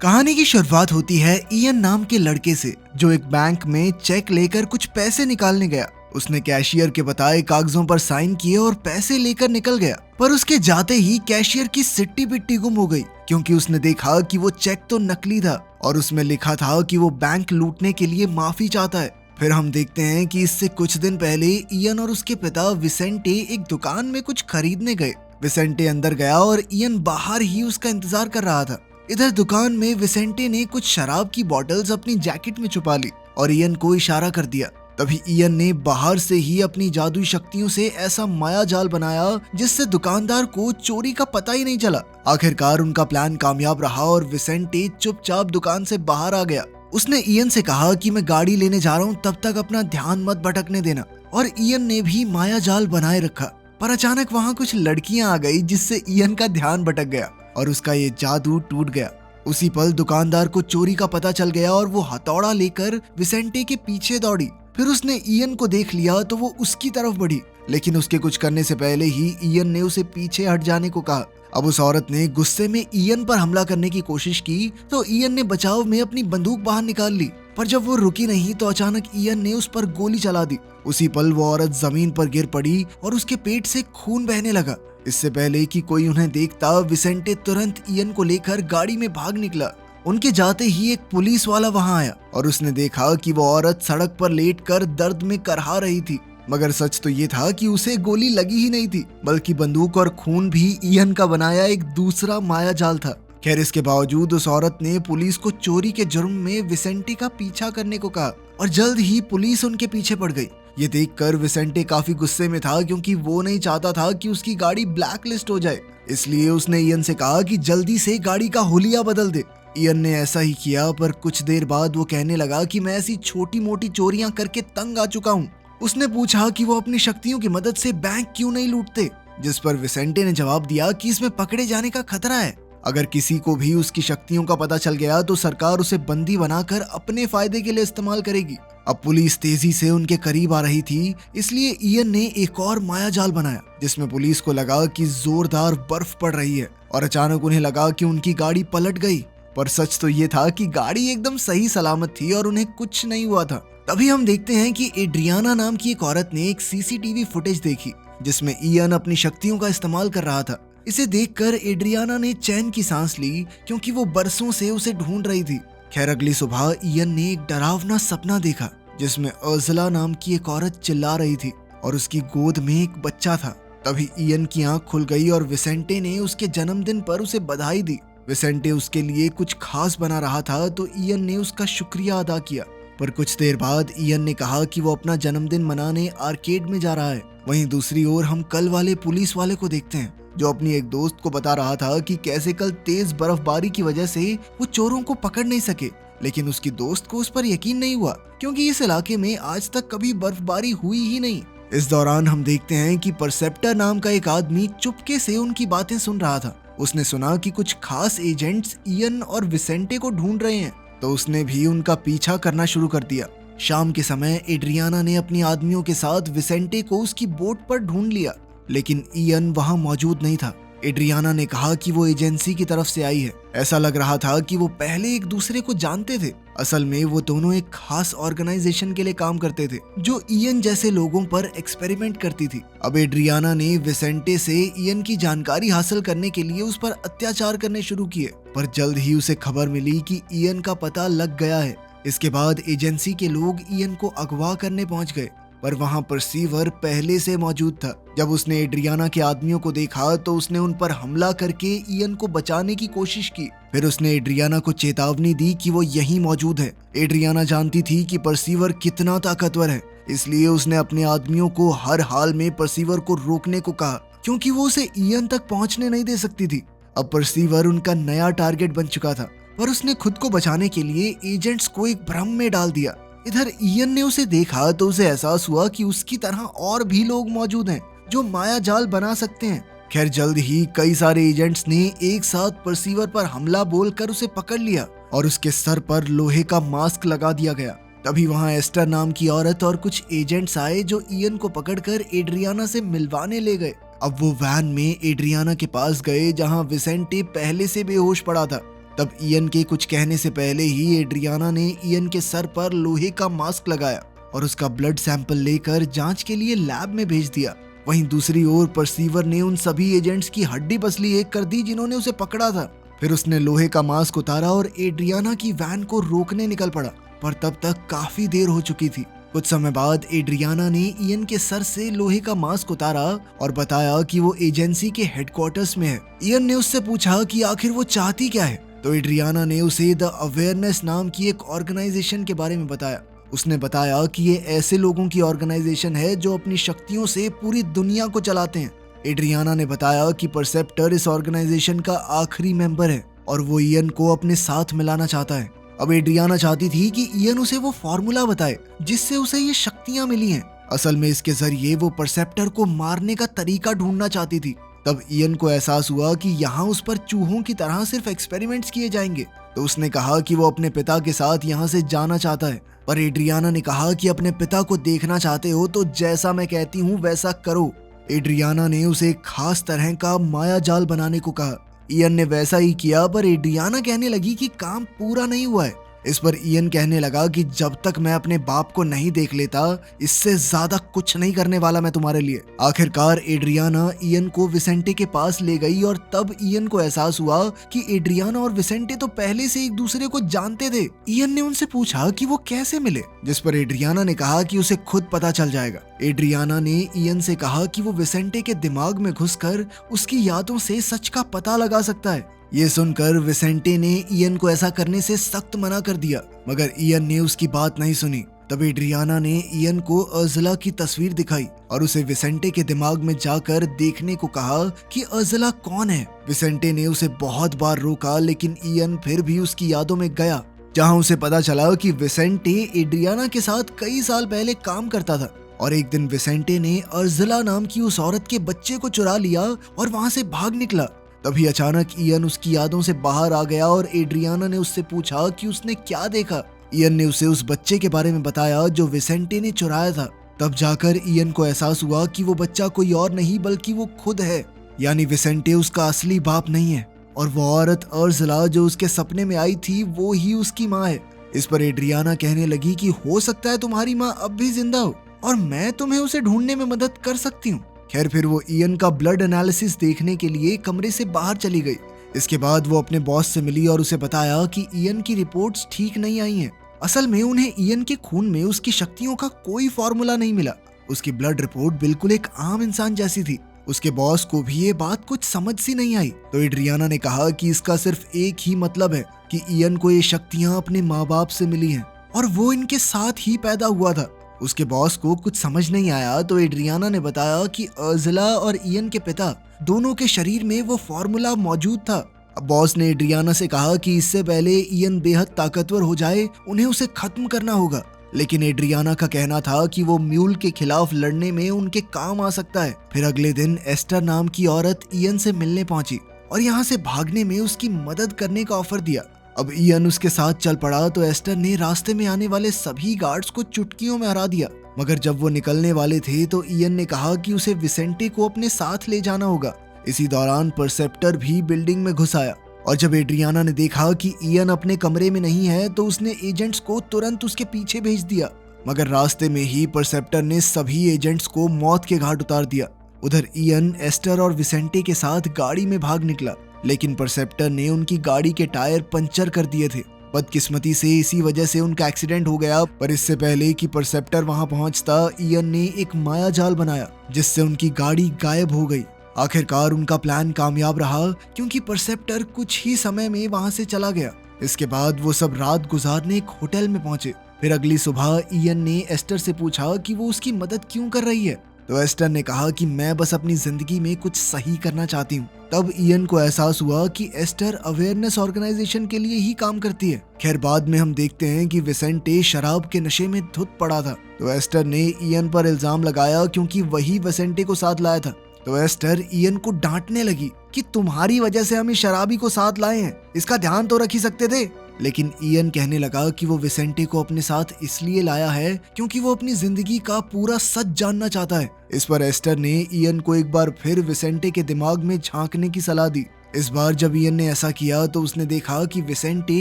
कहानी की शुरुआत होती है इयन नाम के लड़के से जो एक बैंक में चेक लेकर कुछ पैसे निकालने गया। उसने कैशियर के बताए कागजों पर साइन किए और पैसे लेकर निकल गया, पर उसके जाते ही कैशियर की सिट्टी पिट्टी गुम हो गई क्योंकि उसने देखा कि वो चेक तो नकली था और उसमें लिखा था कि वो बैंक लूटने के लिए माफी चाहता है। फिर हम देखते हैं कि इससे कुछ दिन पहले इयन और उसके पिता विसेंटे एक दुकान में कुछ खरीदने गए। विसेंटे अंदर गया और इयन बाहर ही उसका इंतजार कर रहा था। इधर दुकान में विसेंटे ने कुछ शराब की बोतल्स अपनी जैकेट में छुपा ली और इयन को इशारा कर दिया। तभी इयन ने बाहर से ही अपनी जादुई शक्तियों से ऐसा माया जाल बनाया जिससे दुकानदार को चोरी का पता ही नहीं चला। आखिरकार उनका प्लान कामयाब रहा और विसेंटे चुपचाप दुकान से बाहर आ गया। उसने इयन से कहा कि मैं गाड़ी लेने जा रहा हूँ, तब तक अपना ध्यान मत भटकने देना। और इयन ने भी माया जाल बनाए रखा, पर अचानक वहाँ कुछ लड़कियां आ गई जिससे इयन का ध्यान भटक गया और उसका ये जादू टूट गया। उसी पल दुकानदार को चोरी का पता चल गया और वो हथौड़ा लेकर विसेंटे के पीछे दौड़ी। फिर उसने इयन को देख लिया तो वो उसकी तरफ बढ़ी, लेकिन उसके कुछ करने से पहले ही इयन ने उसे पीछे हट जाने को कहा। अब उस औरत ने गुस्से में इयन पर हमला करने की कोशिश की तो इयन ने बचाव में अपनी बंदूक बाहर निकाल ली, पर जब वो रुकी नहीं तो अचानक इयन ने उस पर गोली चला दी। उसी पल वो औरत जमीन पर गिर पड़ी और उसके पेट से खून बहने लगा। इससे पहले कि कोई उन्हें देखता, विसेंटे तुरंत इयन को लेकर गाड़ी में भाग निकला। उनके जाते ही एक पुलिस वाला वहां आया और उसने देखा कि वो औरत सड़क पर लेटकर दर्द में करहा रही थी, मगर सच तो ये था कि उसे गोली लगी ही नहीं थी, बल्कि बंदूक और खून भी इयन का बनाया एक दूसरा माया जाल था। खैर, इसके बावजूद उस औरत ने पुलिस को चोरी के जुर्म में विसेंटे का पीछा करने को कहा और जल्द ही पुलिस उनके पीछे पड़ गई। ये देखकर विसेंटे काफी गुस्से में था क्योंकि वो नहीं चाहता था कि उसकी गाड़ी ब्लैक लिस्ट हो जाए। इसलिए उसने इयन से कहा कि जल्दी से गाड़ी का हुलिया बदल दे। इयन ने ऐसा ही किया, पर कुछ देर बाद वो कहने लगा कि मैं ऐसी छोटी मोटी चोरियां करके तंग आ चुका हूँ। उसने पूछा कि वो अपनी शक्तियों की मदद से बैंक क्यों नहीं लूटते, जिस पर विसेंटे ने जवाब दिया कि इसमें पकड़े जाने का खतरा है। अगर किसी को भी उसकी शक्तियों का पता चल गया तो सरकार उसे बंदी बनाकर अपने फायदे के लिए इस्तेमाल करेगी। अब पुलिस तेजी से उनके करीब आ रही थी, इसलिए इयन ने एक और माया जाल बनाया जिसमें पुलिस को लगा कि जोरदार बर्फ पड़ रही है और अचानक उन्हें लगा कि उनकी गाड़ी पलट गई, पर सच तो ये था कि गाड़ी एकदम सही सलामत थी और उन्हें कुछ नहीं हुआ था। तभी हम देखते हैं कि एड्रियाना नाम की एक औरत ने एक सीसीटीवी फुटेज देखी जिसमें इयन अपनी शक्तियों का इस्तेमाल कर रहा था। इसे देखकर एड्रियाना ने चैन की सांस ली क्योंकि वो बरसों से उसे ढूंढ रही थी। खैर, अगली सुबह इयन ने एक डरावना सपना देखा जिसमें अर्ज़ला नाम की एक औरत चिल्ला रही थी और उसकी गोद में एक बच्चा था। तभी इयन की आंख खुल गई और विसेंटे ने उसके जन्मदिन पर उसे बधाई दी। विसेंटे उसके लिए कुछ खास बना रहा था तो इयन ने उसका शुक्रिया अदा किया, पर कुछ देर बाद इयन ने कहा कि वो अपना जन्मदिन मनाने आर्केड में जा रहा है। वहीं दूसरी ओर हम कल वाले पुलिस वाले को देखते हैं जो अपनी एक दोस्त को बता रहा था कि कैसे कल तेज बर्फबारी की वजह से वो चोरों को पकड़ नहीं सके, लेकिन उसकी दोस्त को उस पर यकीन नहीं हुआ क्योंकि इस इलाके में आज तक कभी बर्फबारी हुई ही नहीं। इस दौरान हम देखते हैं कि परसेप्टर नाम का एक आदमी चुपके से उनकी बातें सुन रहा था। उसने सुना कि कुछ खास एजेंट्स इयन और विसेंटे को ढूंढ रहे हैं, तो उसने भी उनका पीछा करना शुरू कर दिया। शाम के समय एड्रियाना ने अपनी आदमियों के साथ विसेंटे को उसकी बोट पर ढूंढ लिया, लेकिन इयन वहां मौजूद नहीं था। एड्रियाना ने कहा कि वो एजेंसी की तरफ से आई है। ऐसा लग रहा था कि वो पहले एक दूसरे को जानते थे। असल में वो दोनों एक खास ऑर्गेनाइजेशन के लिए काम करते थे जो इयन जैसे लोगों पर एक्सपेरिमेंट करती थी। अब एड्रियाना ने विसेंटे से इयन की जानकारी हासिल करने के लिए उस पर अत्याचार करने शुरू किए, पर जल्द ही उसे खबर मिली कि इयन का पता लग गया है। इसके बाद एजेंसी के लोग इयन को अगवा करने पहुंच गए, पर वहां परसीवर पहले से मौजूद था। जब उसने एड्रियाना के आदमियों को देखा तो उसने उन पर हमला करके इयन को बचाने की कोशिश की। फिर उसने एड्रियाना को चेतावनी दी कि वो यहीं मौजूद है। एड्रियाना जानती थी कि परसीवर कितना ताकतवर है, इसलिए उसने अपने आदमियों को हर हाल में परसीवर को रोकने को कहा क्योंकि वो उसे इयन तक पहुंचने नहीं दे सकती थी। अब परसीवर उनका नया टारगेट बन चुका था, पर उसने खुद को बचाने के लिए एजेंट्स को एक भ्रम में डाल दिया। इधर इयन ने उसे देखा तो उसे एहसास हुआ कि उसकी तरह और भी लोग मौजूद हैं जो माया जाल बना सकते हैं। खैर, जल्द ही कई सारे एजेंट्स ने एक साथ परसीवर पर हमला बोलकर उसे पकड़ लिया और उसके सर पर लोहे का मास्क लगा दिया गया। तभी वहां एस्टर नाम की औरत और कुछ एजेंट्स आए जो इयन को पकड़कर एड्रियाना से मिलवाने ले गए। अब वो वैन में एड्रियाना के पास गए जहां विसेंटे पहले से बेहोश पड़ा था। तब इयन के कुछ कहने से पहले ही एड्रियाना ने इयन के सर पर लोहे का मास्क लगाया और उसका ब्लड सैंपल लेकर जांच के लिए लैब में भेज दिया। वहीं दूसरी ओर परसीवर ने उन सभी एजेंट्स की हड्डी पसली एक कर दी जिन्होंने उसे पकड़ा था। फिर उसने लोहे का मास्क उतारा और एड्रियाना की वैन को रोकने निकल पड़ा, पर तब तक काफी देर हो चुकी थी। कुछ समय बाद एड्रियाना ने इयन के सर से लोहे का मास्क उतारा और बताया कि वो एजेंसी के हेडक्वार्टर्स में है। इयन ने उससे पूछा कि आखिर वो चाहती क्या है, तो एड्रियाना ने उसे द अवेयरनेस नाम की एक ऑर्गेनाइजेशन के बारे में बताया। उसने बताया कि ये ऐसे लोगों की ऑर्गेनाइजेशन है जो अपनी शक्तियों से पूरी दुनिया को चलाते हैं। एड्रियाना ने बताया कि परसेप्टर इस ऑर्गेनाइजेशन का आखिरी मेंबर है और वो इयन को अपने साथ मिलाना चाहता है। अब एड्रियाना चाहती थी कि इयन उसे वो फॉर्मूला बताए जिससे उसे ये शक्तियां मिली हैं। असल में इसके जरिए वो परसेप्टर को मारने का तरीका ढूंढना चाहती थी। तब इयन को एहसास हुआ कि यहाँ उस पर चूहों की तरह सिर्फ एक्सपेरिमेंट्स किए जाएंगे, तो उसने कहा कि वो अपने पिता के साथ यहाँ से जाना चाहता है। पर एड्रियाना ने कहा कि अपने पिता को देखना चाहते हो तो जैसा मैं कहती हूँ वैसा करो। एड्रियाना ने उसे एक खास तरह का माया जाल बनाने को कहा। इयन ने वैसा ही किया, पर एड्रियाना कहने लगी कि काम पूरा नहीं हुआ है। इस पर इयन कहने लगा कि जब तक मैं अपने बाप को नहीं देख लेता, इससे ज्यादा कुछ नहीं करने वाला मैं तुम्हारे लिए। आखिरकार एड्रियाना इयन को विसेंटे के पास ले गई और तब इयन को एहसास हुआ कि एड्रियाना और विसेंटे तो पहले से एक दूसरे को जानते थे। इयन ने उनसे पूछा कि वो कैसे मिले, जिस पर एड्रियाना ने कहा कि उसे खुद पता चल जाएगा। एड्रियाना ने इयन से कहा कि वो विसेंटे के दिमाग में घुसकर उसकी यादों से सच का पता लगा सकता है। ये सुनकर विसेंटे ने इयन को ऐसा करने से सख्त मना कर दिया, मगर इयन ने उसकी बात नहीं सुनी। तब एड्रियाना ने इयन को अर्ज़ला की तस्वीर दिखाई और उसे विसेंटे के दिमाग में जाकर देखने को कहा कि अर्ज़ला कौन है। विसेंटे ने उसे बहुत बार रोका, लेकिन इयन फिर भी उसकी यादों में गया, जहां उसे पता चला कि विसेंटे एड्रियाना के साथ कई साल पहले काम करता था और एक दिन विसेंटे ने अर्ज़ला नाम की उस औरत के बच्चे को चुरा लिया और वहां से भाग निकला। तभी अचानक इयन उसकी यादों से बाहर आ गया और एड्रियाना ने उससे पूछा कि उसने क्या देखा। इयन ने उसे उस बच्चे के बारे में बताया जो विसेंटे ने चुराया था। तब जाकर इयन को एहसास हुआ कि वो बच्चा कोई और नहीं बल्कि वो खुद है, यानी विसेंटे उसका असली बाप नहीं है और वो औरत अर्ज़ला जो उसके सपने में आई थी वो ही उसकी माँ है। इस पर एड्रियाना कहने लगी कि हो सकता है तुम्हारी माँ अब भी जिंदा हो और मैं तुम्हें उसे ढूंढने में मदद कर सकती हूँ। खैर, फिर वो इयन का ब्लड एनालिसिस देखने के लिए कमरे से बाहर चली गई। इसके बाद वो अपने बॉस से मिली और उसे बताया कि इयन की रिपोर्ट्स ठीक नहीं आई हैं। असल में उन्हें इयन के खून में उसकी शक्तियों का कोई फॉर्मूला नहीं मिला। उसकी ब्लड रिपोर्ट बिल्कुल एक आम इंसान जैसी थी। उसके बॉस को भी ये बात कुछ समझ सी नहीं आई। तो एड्रियाना ने कहा कि इसका सिर्फ एक ही मतलब है कि इयन को ये शक्तियां अपने माँ बाप से मिली हैं और वो इनके साथ ही पैदा हुआ था। उसके बॉस को कुछ समझ नहीं आया, तो एड्रियाना ने बताया कि अर्ज़ला और इयन के पिता दोनों के शरीर में वो फॉर्मूला मौजूद था। अब बॉस ने एड्रियाना से कहा कि इससे पहले इयन बेहद ताकतवर हो जाए उन्हें उसे खत्म करना होगा, लेकिन एड्रियाना का कहना था कि वो म्यूल के खिलाफ लड़ने में उनके काम आ सकता है। फिर अगले दिन एस्टर नाम की औरत इयन से मिलने पहुंची और यहाँ से भागने में उसकी मदद करने का ऑफर दिया। अब इयन उसके साथ चल पड़ा तो एस्टर ने रास्ते में आने वाले सभी गार्ड्स को चुटकियों में हरा दिया। मगर जब वो निकलने वाले थे तो इयन ने कहा कि उसे विसेंटे को अपने साथ ले जाना होगा। इसी दौरान परसेप्टर भी बिल्डिंग में घुस आया और जब एड्रियाना ने देखा कि इयन अपने कमरे में नहीं है तो उसने एजेंट्स को तुरंत उसके पीछे भेज दिया। मगर रास्ते में ही परसेप्टर ने सभी एजेंट्स को मौत के घाट उतार दिया। उधर इयन एस्टर और विसेंटे के साथ गाड़ी में भाग निकला, लेकिन परसेप्टर ने उनकी गाड़ी के टायर पंचर कर दिए थे। बदकिस्मती से इसी वजह से उनका एक्सीडेंट हो गया, पर इससे पहले कि परसेप्टर वहां पहुंचता इयन ने एक माया जाल बनाया जिससे उनकी गाड़ी गायब हो गई। आखिरकार उनका प्लान कामयाब रहा क्योंकि परसेप्टर कुछ ही समय में वहां से चला गया। इसके बाद वो सब रात गुजारने एक होटल में पहुंचे। फिर अगली सुबह इयन ने एस्टर से पूछा कि वो उसकी मदद क्यों कर रही है, तो एस्टर ने कहा कि मैं बस अपनी जिंदगी में कुछ सही करना चाहती हूँ। तब इयन को एहसास हुआ कि एस्टर अवेयरनेस ऑर्गेनाइजेशन के लिए ही काम करती है। खैर, बाद में हम देखते हैं कि विसेंटे शराब के नशे में धुत पड़ा था, तो एस्टर ने इयन पर इल्जाम लगाया क्योंकि वही विसेंटे को साथ लाया था। तो एस्टर इयन को डांटने लगी कि तुम्हारी वजह से हम इस शराबी को साथ लाए हैं, इसका ध्यान तो रख ही सकते थे। लेकिन इयन कहने लगा कि वो विसेंटे को अपने साथ इसलिए लाया है क्योंकि वो अपनी जिंदगी का पूरा सच जानना चाहता है। इस पर एस्टर ने इयन को एक बार फिर विसेंटे के दिमाग में झांकने की सलाह दी इस बार जब इयन ने ऐसा किया तो उसने देखा कि विसेंटे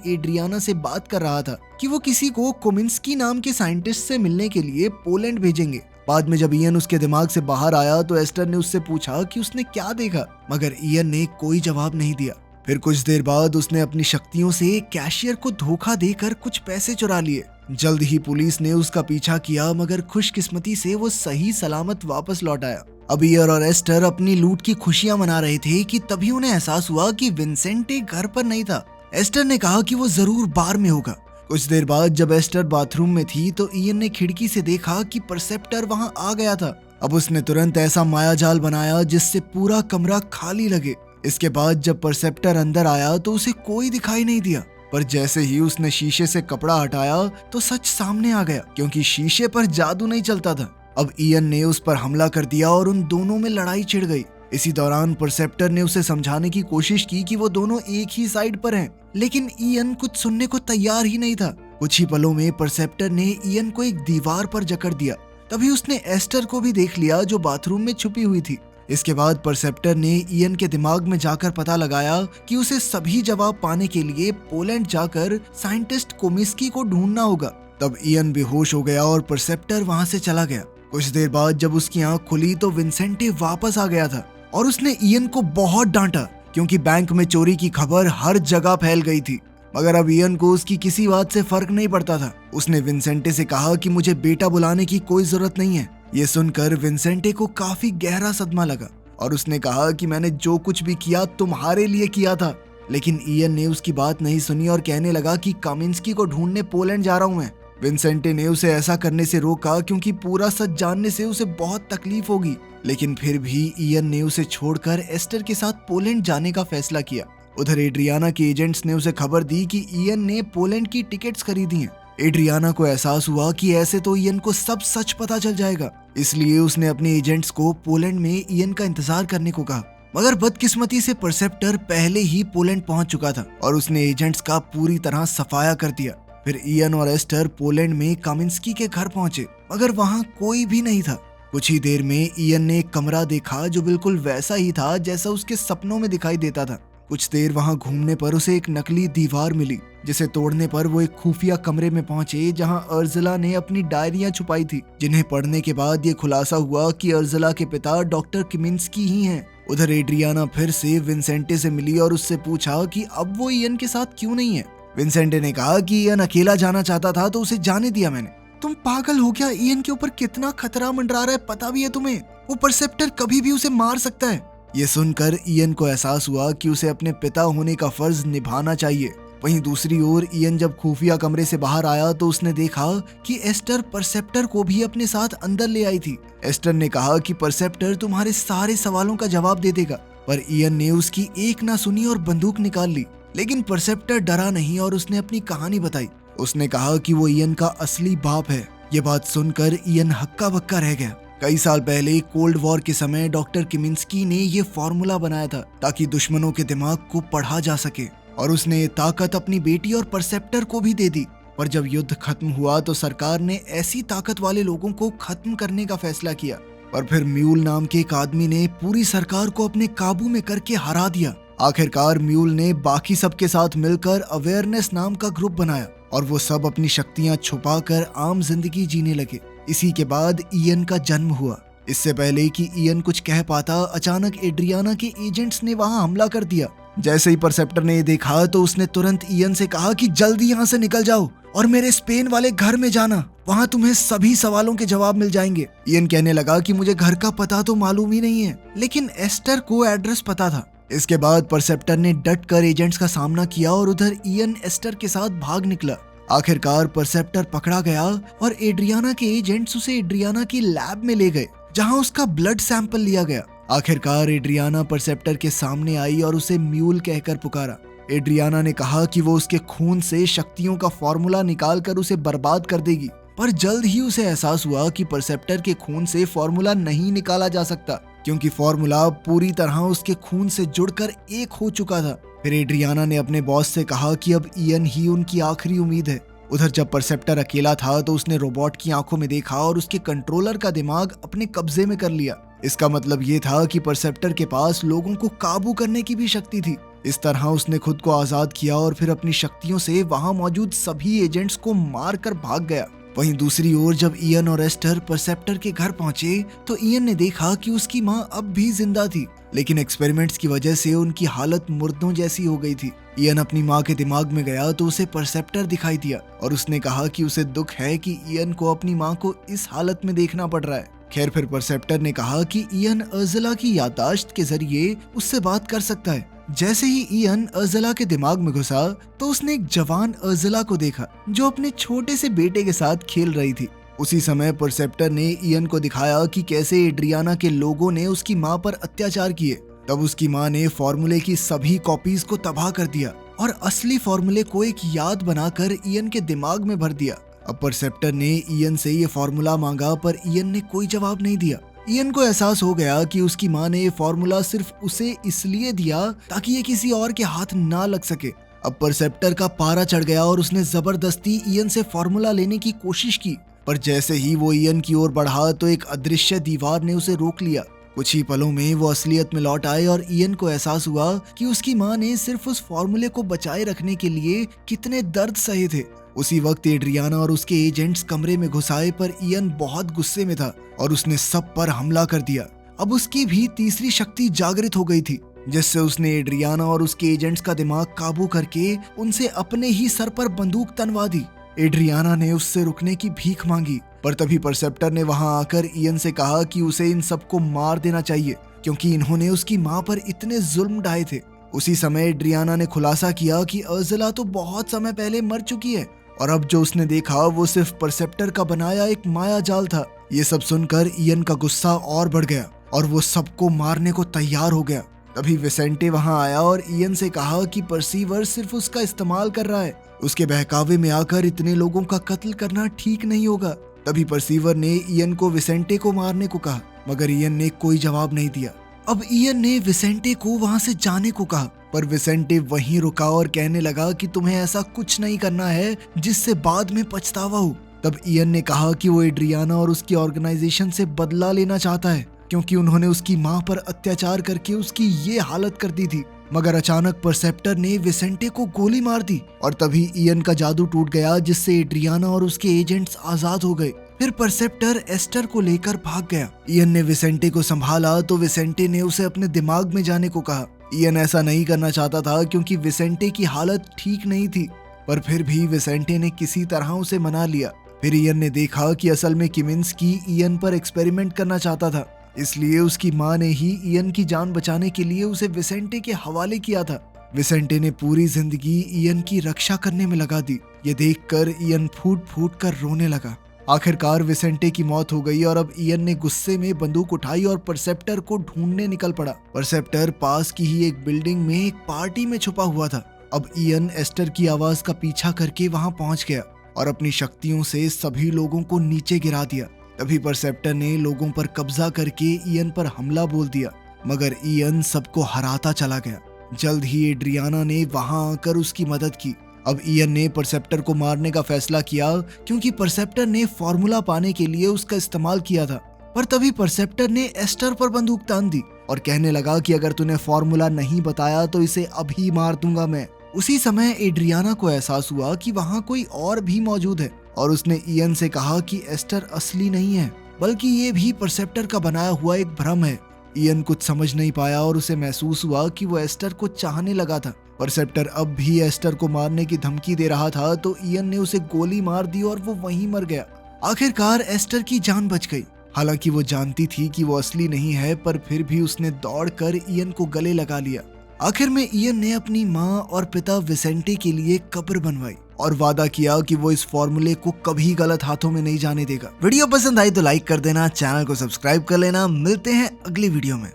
एड्रियाना से बात कर रहा था कि वो किसी को कोमिंस्की नाम के साइंटिस्ट से मिलने के लिए पोलैंड भेजेंगे। बाद में जब इयन उसके दिमाग से बाहर आया तो एस्टर ने उससे पूछा कि उसने क्या देखा, मगर इयन ने कोई जवाब नहीं दिया। फिर कुछ देर बाद उसने अपनी शक्तियों से कैशियर को धोखा देकर कुछ पैसे चुरा लिए। जल्द ही पुलिस ने उसका पीछा किया, मगर खुशकिस्मती से वो सही सलामत वापस लौट आया। अब इयर और एस्टर अपनी लूट की खुशियां मना रहे थे कि तभी उन्हें एहसास हुआ कि विंसेंटे घर पर नहीं था। एस्टर ने कहा कि वो जरूर बार में होगा। कुछ देर बाद जब एस्टर बाथरूम में थी तो इयन ने खिड़की से देखा कि परसेप्टर वहां आ गया था। अब उसने तुरंत ऐसा मायाजाल बनाया जिससे पूरा कमरा खाली लगे। इसके बाद जब परसेप्टर अंदर आया तो उसे कोई दिखाई नहीं दिया, पर जैसे ही उसने शीशे से कपड़ा हटाया तो सच सामने आ गया, क्योंकि शीशे पर जादू नहीं चलता था। अब इयन ने उस पर हमला कर दिया और उन दोनों में लड़ाई छिड़ गई। इसी दौरान परसेप्टर ने उसे समझाने की कोशिश की कि वो दोनों एक ही साइड पर हैं, लेकिन इयन कुछ सुनने को तैयार ही नहीं था। कुछ ही पलों में परसेप्टर ने इयन को एक दीवार पर जकड़ दिया। तभी उसने एस्टर को भी देख लिया जो बाथरूम में छुपी हुई थी। इसके बाद परसेप्टर ने इयन के दिमाग में जाकर पता लगाया कि उसे सभी जवाब पाने के लिए पोलैंड जाकर साइंटिस्ट कोमिस्की को ढूंढना होगा। तब इयन बेहोश हो गया और परसेप्टर वहां से चला गया। कुछ देर बाद जब उसकी आंख खुली तो विंसेंटे वापस आ गया था और उसने इयन को बहुत डांटा, क्योंकि बैंक में चोरी की खबर हर जगह फैल गई थी। मगर अब इयन को उसकी किसी बात से फर्क नहीं पड़ता था। उसने विंसेंटे से कहा कि मुझे बेटा बुलाने की कोई जरूरत नहीं है। ये सुनकर विंसेंटे को काफी गहरा सदमा लगा और उसने कहा कि मैंने जो कुछ भी किया तुम्हारे लिए किया था। लेकिन इयन ने उसकी बात नहीं सुनी और कहने लगा कि कामिंस्की को ढूंढने पोलैंड जा रहा हूं मैं। विंसेंटे ने उसे ऐसा करने से रोका, क्योंकि पूरा सच जानने से उसे बहुत तकलीफ होगी। लेकिन फिर भी इयन ने उसे छोड़कर एस्टर के साथ पोलैंड जाने का फैसला किया। उधर एड्रियाना के एजेंट्स ने उसे खबर दी कि इयन ने पोलैंड की टिकट्स खरीदी हैं। एड्रियाना को एहसास हुआ कि ऐसे तो इयन को सब सच पता चल जाएगा, इसलिए उसने अपने एजेंट्स को पोलैंड में इयन का इंतजार करने को कहा। मगर बदकिस्मती से परसेप्टर पहले ही पोलैंड पहुंच चुका था और उसने एजेंट्स का पूरी तरह सफाया कर दिया। फिर इयन और एस्टर पोलैंड में कामिंस्की के घर पहुंचे, मगर वहां कोई भी नहीं था। कुछ ही देर में इयन ने एक कमरा देखा जो बिल्कुल वैसा ही था जैसा उसके सपनों में दिखाई देता था। कुछ देर वहां घूमने पर उसे एक नकली दीवार मिली, जिसे तोड़ने पर वो एक खुफिया कमरे में पहुंचे जहां अर्जुला ने अपनी डायरियां छुपाई थी, जिन्हें पढ़ने के बाद ये खुलासा हुआ कि अर्जुला के पिता डॉक्टर किमिंस्की ही हैं। उधर एड्रियाना फिर से विंसेंटे से मिली और उससे पूछा कि अब वो इयन के साथ क्यों नहीं है। विंसेंटे ने कहा कि इयन अकेला जाना चाहता था तो उसे जाने दिया मैंने। तुम पागल हो क्या? इयन के ऊपर कितना खतरा मंडरा रहा है पता भी है तुम्हें? वो परसेप्टर कभी भी उसे मार सकता है। ये सुनकर इयन को एहसास हुआ कि उसे अपने पिता होने का फर्ज निभाना चाहिए। वहीं दूसरी ओर इयन जब खुफिया कमरे से बाहर आया तो उसने देखा कि एस्टर परसेप्टर को भी अपने साथ अंदर ले आई थी। एस्टर ने कहा कि परसेप्टर तुम्हारे सारे सवालों का जवाब दे देगा, पर इयन ने उसकी एक ना सुनी और बंदूक निकाल ली। लेकिन परसेप्टर डरा नहीं और उसने अपनी कहानी बताई। उसने कहा कि वो इयन का असली बाप है। ये बात सुनकर इयन हक्का बक्का रह गया। कई साल पहले कोल्ड वॉर के समय डॉक्टर किमिंस्की ने ये फॉर्मूला बनाया था ताकि दुश्मनों के दिमाग को पढ़ा जा सके, और उसने ये ताकत अपनी बेटी और परसेप्टर को भी दे दी। पर जब युद्ध खत्म हुआ तो सरकार ने ऐसी ताकत वाले लोगों को खत्म करने का फैसला किया, पर फिर म्यूल नाम के एक आदमी ने पूरी सरकार को अपने काबू में करके हरा दिया। आखिरकार म्यूल ने बाकी सबके साथ मिलकर अवेयरनेस नाम का ग्रुप बनाया और वो सब अपनी शक्तियां छुपाकर आम जिंदगी जीने लगे। इसी के बाद इयन का जन्म हुआ। इससे पहले कि इयन कुछ कह पाता, अचानक एड्रियाना के एजेंट्स ने वहां हमला कर दिया। जैसे ही परसेप्टर ने ये देखा तो उसने तुरंत इयन से कहा कि जल्दी यहाँ से निकल जाओ और मेरे स्पेन वाले घर में जाना, वहां तुम्हें सभी सवालों के जवाब मिल जाएंगे। इयन कहने लगा कि मुझे घर का पता तो मालूम ही नहीं है, लेकिन एस्टर को एड्रेस पता था। इसके बाद परसेप्टर ने डट कर एजेंट्स का सामना किया और उधर इयन एस्टर के साथ भाग निकला। आखिरकार परसेप्टर पकड़ा गया और एड्रियाना के एजेंट्स उसे एड्रियाना की लैब में ले गए, जहां उसका ब्लड सैंपल लिया गया। आखिरकार एड्रियाना परसेप्टर के सामने आई और उसे म्यूल कहकर पुकारा। एड्रियाना ने कहा कि वो उसके खून से शक्तियों का फॉर्मूला निकाल कर उसे बर्बाद कर देगी, पर जल्द ही उसे एहसास हुआ कि परसेप्टर के खून से फॉर्मूला नहीं निकाला जा सकता, क्योंकि फॉर्मूला पूरी तरह उसके खून से जुड़कर एक हो चुका था। फिर एड्रियाना ने अपने बॉस से कहा कि अब इयन ही उनकी आखिरी उम्मीद है। उधर जब परसेप्टर अकेला था तो उसने रोबोट की आंखों में देखा और उसके कंट्रोलर का दिमाग अपने कब्जे में कर लिया। इसका मतलब ये था कि परसेप्टर के पास लोगों को काबू करने की भी शक्ति थी। इस तरह उसने खुद को आजाद किया और फिर अपनी शक्तियों से वहां मौजूद सभी एजेंट्स को मार कर भाग गया। वहीं दूसरी ओर जब इयन और एस्टर परसेप्टर के घर पहुंचे तो इयन ने देखा कि उसकी मां अब भी जिंदा थी, लेकिन एक्सपेरिमेंट्स की वजह से उनकी हालत मुर्दों जैसी हो गई थी। इयन अपनी मां के दिमाग में गया तो उसे परसेप्टर दिखाई दिया और उसने कहा कि उसे दुख है कि इयन को अपनी मां को इस हालत में देखना पड़ रहा है। खैर फिर परसेप्टर ने कहा कि इयन अर्ज़ला की याददाश्त के जरिए उससे बात कर सकता है। जैसे ही इयन अर्ज़ला के दिमाग में घुसा तो उसने एक जवान अर्ज़ला को देखा जो अपने छोटे से बेटे के साथ खेल रही थी। उसी समय परसेप्टर ने इयन को दिखाया कि कैसे एड्रियाना के लोगों ने उसकी मां पर अत्याचार किए। तब उसकी मां ने फॉर्मूले की सभी कॉपीज को तबाह कर दिया और असली फॉर्मूले को एक याद बनाकर इयन के दिमाग में भर दिया। अब परसेप्टर ने इयन से ये फॉर्मूला मांगा पर इयन ने कोई जवाब नहीं दिया। इयन को एहसास हो गया कि उसकी मां ने ये फॉर्मूला सिर्फ उसे इसलिए दिया ताकि ये किसी और के हाथ ना लग सके। अब परसेप्टर का पारा चढ़ गया और उसने जबरदस्ती इयन से फॉर्मूला लेने की कोशिश की, पर जैसे ही वो इयन की ओर बढ़ा तो एक अदृश्य दीवार ने उसे रोक लिया। कुछ ही पलों में वो असलियत में लौट आए और इयन को एहसास हुआ कि उसकी मां ने सिर्फ उस फॉर्मूले को बचाए रखने के लिए कितने दर्द सहे थे। उसी वक्त एड्रियाना और उसके एजेंट्स कमरे में घुस आए पर इयन बहुत गुस्से में था और उसने सब पर हमला कर दिया। अब उसकी भी तीसरी शक्ति जागृत हो गई थी, जिससे उसने एड्रियाना और उसके एजेंट्स का दिमाग काबू करके उनसे अपने ही सर पर बंदूक तनवा दी। एड्रियाना ने उससे रुकने की भीख मांगी, पर तभी परसेप्टर ने वहां आकर इयन से कहा कि उसे इन सबको मार देना चाहिए क्योंकि इन्होंने उसकी मां पर इतने जुल्म ढाए थे। उसी समय एड्रियाना ने खुलासा किया कि अर्ज़ला तो बहुत समय पहले मर चुकी है और अब जो उसने देखा वो सिर्फ परसेप्टर का बनाया एक माया जाल था। ये सब सुनकर इयन का गुस्सा और बढ़ गया और वो सबको मारने को तैयार हो गया। तभी विसेंटे वहां आया और इयन से कहा कि परसीवर सिर्फ उसका इस्तेमाल कर रहा है, उसके बहकावे में आकर इतने लोगों का कत्ल करना ठीक नहीं होगा। तभी परसीवर ने इयन को विसेंटे को मारने को कहा, मगर इयन ने कोई जवाब नहीं दिया। अब इयन ने विसेंटे को वहां से जाने को कहा, पर विसेंटे वहीं रुका और कहने लगा कि तुम्हें ऐसा कुछ नहीं करना है जिससे बाद में पछतावा हो। तब इयन ने कहा कि वो एड्रियाना और उसकी ऑर्गेनाइजेशन से बदला लेना चाहता है क्योंकि उन्होंने उसकी मां पर अत्याचार करके उसकी ये हालत कर दी थी। मगर अचानक परसेप्टर ने विसेंटे को गोली मार दी और तभी इयन का जादू टूट गया, जिससे एड्रियाना और उसके एजेंट्स आजाद हो गए। फिर परसेप्टर एस्टर को लेकर भाग गया। इयन ने विसेंटे को संभाला तो विसेंटे ने उसे अपने दिमाग में जाने को कहा। इयन ऐसा नहीं करना चाहता था क्योंकि विसेंटे की हालत ठीक नहीं थी, पर फिर भी विसेंटे ने किसी तरह उसे मना लिया। फिर इयन ने देखा कि असल में किमिंस्की इयन पर एक्सपेरिमेंट करना चाहता था, इसलिए उसकी मां ने ही इयन की जान बचाने के लिए उसे विसेंटे के हवाले किया था। विसेंटे ने पूरी जिंदगी इयन की रक्षा करने में लगा दी। ये देखकर इयन फूट फूट कर रोने लगा। आखिरकार विसेंटे की मौत हो गई और अब इयन ने गुस्से में बंदूक उठाई और परसेप्टर को ढूंढने निकल पड़ा। परसेप्टर पास की ही एक बिल्डिंग में एक पार्टी में छुपा हुआ था। अब इयन एस्टर की आवाज का पीछा करके वहां पहुंच गया और अपनी शक्तियों से सभी लोगों को नीचे गिरा दिया। तभी परसेप्टर ने लोगों पर कब्जा करके इयन पर हमला बोल दिया, मगर इयन सबको हराता चला गया। जल्द ही एड्रियाना ने वहां आकर उसकी मदद की। अब इयन ने परसेप्टर को मारने का फैसला किया क्योंकि परसेप्टर ने फॉर्मूला पाने के लिए उसका इस्तेमाल किया था। पर तभी परसेप्टर ने एस्टर पर बंदूक तान दी और कहने लगा कि अगर तूने फॉर्मूला नहीं बताया तो इसे अभी मार दूंगा मैं। उसी समय एड्रियाना को एहसास हुआ कि वहां कोई और भी मौजूद है और उसने इयन से कहा कि एस्टर असली नहीं है, बल्कि ये भी परसेप्टर का बनाया हुआ एक भ्रम है। इयन कुछ समझ नहीं पाया और उसे महसूस हुआ कि वो एस्टर को चाहने लगा था। परसेप्टर अब भी एस्टर को मारने की धमकी दे रहा था तो इयन ने उसे गोली मार दी और वो वहीं मर गया। आखिरकार एस्टर की जान बच गई। हालांकि वो जानती थी कि वो असली नहीं है, पर फिर भी उसने दौड़कर इयन को गले लगा लिया। आखिर में इयन ने अपनी माँ और पिता विसेंटे के लिए कब्र बनवाई और वादा किया कि वो इस फॉर्मूले को कभी गलत हाथों में नहीं जाने देगा। वीडियो पसंद आई तो लाइक कर देना, चैनल को सब्सक्राइब कर लेना। मिलते हैं अगली वीडियो में।